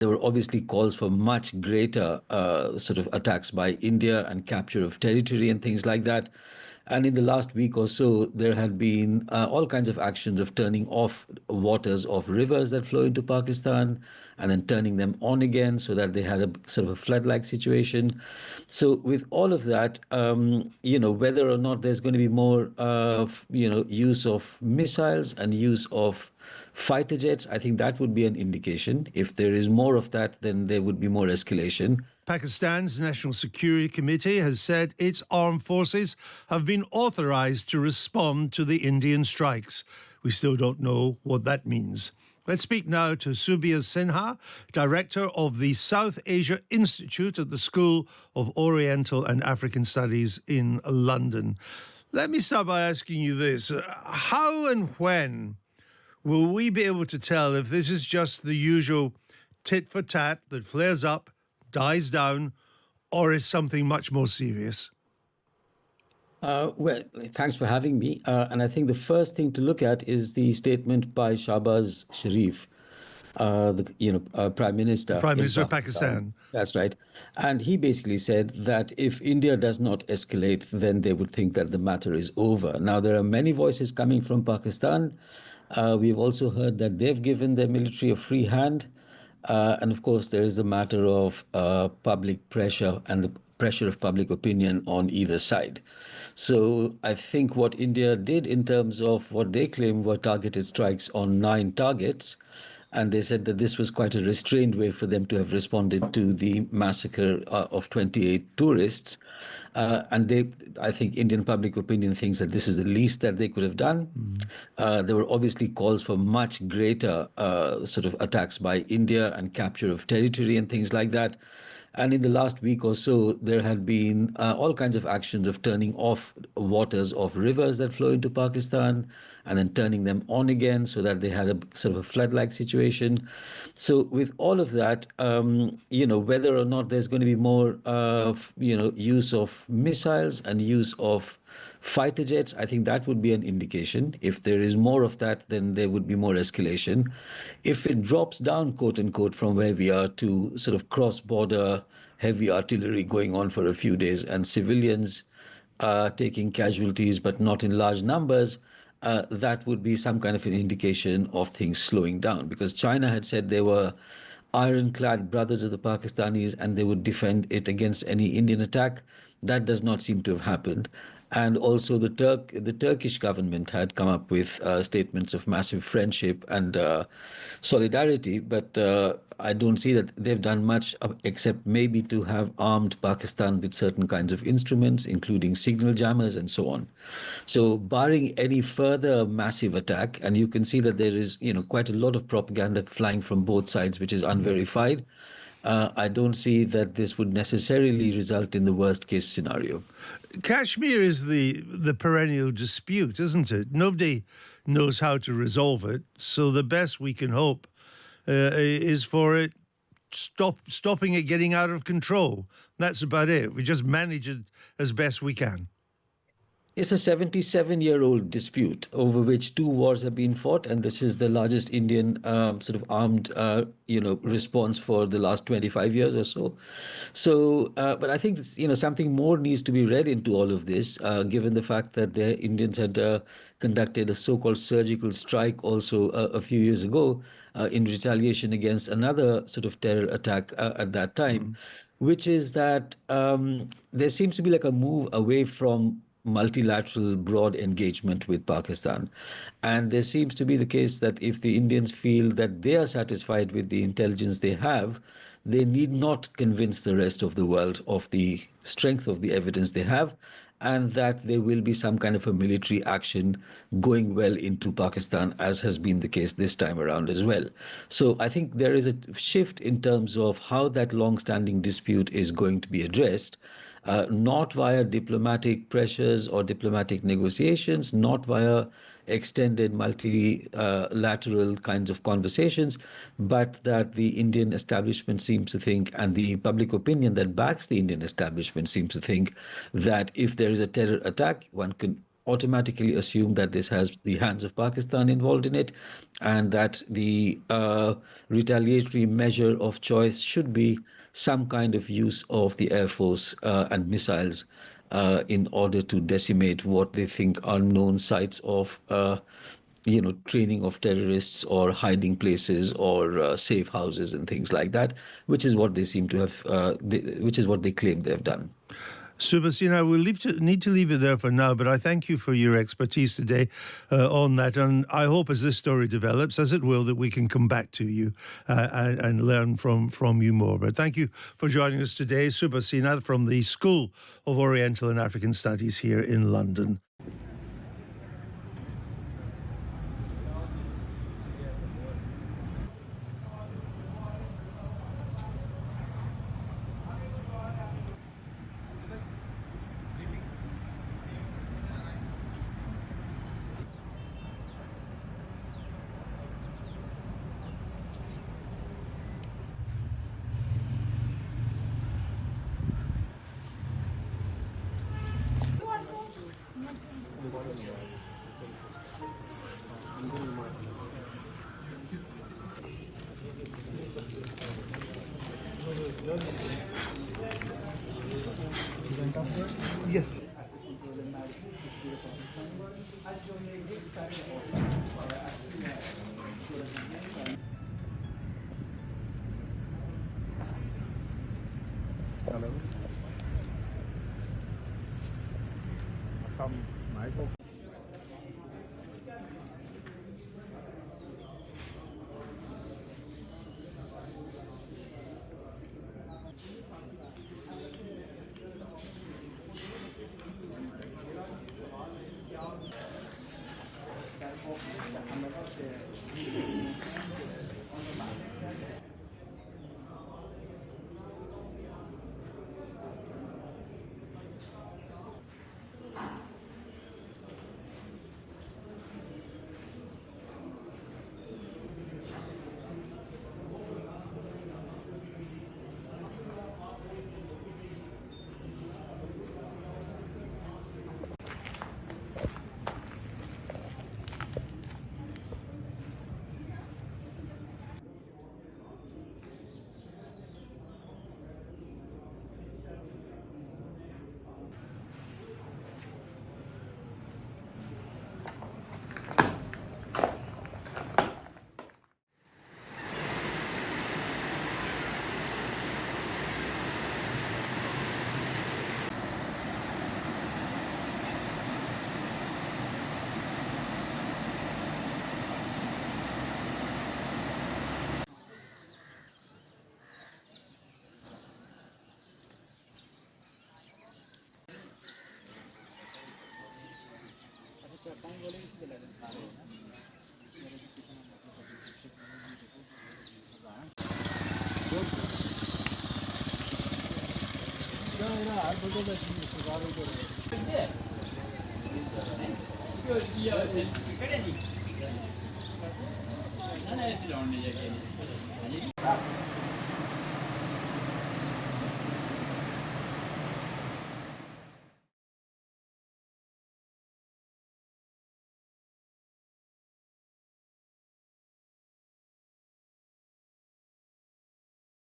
there were obviously calls for much greater sort of attacks by India and capture of territory and things like that. And in the last week or so, there had been all kinds of actions of turning off waters of rivers that flow into Pakistan and then turning them on again so that they had a sort of a flood-like situation. So with all of that, whether or not there's going to be more, use of missiles and use of fighter jets, I think that would be an indication. If there is more of that, then there would be more escalation. Pakistan's National Security Committee has said its armed forces have been authorized to respond to the Indian strikes. We still don't know what that means. Let's speak now to Subir Sinha, Director of the South Asia Institute at the School of Oriental and African Studies in London. Let me start by asking you this. How and when will we be able to tell if this is just the usual tit for tat that flares up, dies down, or is something much more serious? Well, thanks for having me. And I think the first thing to look at is the statement by Shahbaz Sharif, Prime Minister. Prime Minister of Pakistan. That's right. And he basically said that if India does not escalate, then they would think that the matter is over. Now, there are many voices coming from Pakistan. We've also heard that they've given their military a free hand. And of course, there is a matter of public pressure and the pressure of public opinion on either side. So I think what India did in terms of what they claim were targeted strikes on 9 targets, and they said that this was quite a restrained way for them to have responded to the massacre of 28 tourists. I think Indian public opinion thinks that this is the least that they could have done. There were obviously calls for much greater sort of attacks by India and capture of territory and things like that. And in the last week or so, there had been all kinds of actions of turning off waters of rivers that flow into Pakistan and then turning them on again so that they had a sort of a flood-like situation. So with all of that, whether or not there's going to be more, use of missiles and use of fighter jets, I think that would be an indication. If there is more of that, then there would be more escalation. If it drops down, quote unquote, from where we are to sort of cross-border heavy artillery going on for a few days and civilians taking casualties, but not in large numbers, that would be some kind of an indication of things slowing down. Because China had said they were ironclad brothers of the Pakistanis and they would defend it against any Indian attack. That does not seem to have happened. And also the Turkish government had come up with statements of massive friendship and solidarity, but I don't see that they've done much except maybe to have armed Pakistan with certain kinds of instruments, including signal jammers and so on. So barring any further massive attack, and you can see that there is quite a lot of propaganda flying from both sides, which is unverified, I don't see that this would necessarily result in the worst case scenario. Kashmir is the perennial dispute, isn't it? Nobody knows how to resolve it. So the best we can hope is for it stopping it getting out of control. That's about it. We just manage it as best we can. It's a 77-year-old dispute over which 2 wars have been fought, and this is the largest Indian sort of armed, response for the last 25 years or so. So, but I think something more needs to be read into all of this, given the fact that the Indians had conducted a so-called surgical strike also a few years ago in retaliation against another sort of terror attack at that time, which is that there seems to be like a move away from multilateral broad engagement with Pakistan. And there seems to be the case that if the Indians feel that they are satisfied with the intelligence they have, they need not convince the rest of the world of the strength of the evidence they have, and that there will be some kind of a military action going well into Pakistan, as has been the case this time around as well. So I think there is a shift in terms of how that long-standing dispute is going to be addressed, not via diplomatic pressures or diplomatic negotiations, not via extended multilateral kinds of conversations, but that the Indian establishment seems to think, and the public opinion that backs the Indian establishment seems to think, that if there is a terror attack, one can automatically assume that this has the hands of Pakistan involved in it, and that the retaliatory measure of choice should be some kind of use of the Air Force and missiles in order to decimate what they think are known sites of training of terrorists or hiding places or safe houses and things like that, which is what they seem to have, which is what they claim they have done. Subir, Sinha, we'll need to leave it there for now, but I thank you for your expertise today on that. And I hope as this story develops, as it will, that we can come back to you and learn from you more. But thank you for joining us today, Subir Sinha from the School of Oriental and African Studies here in London. Yes.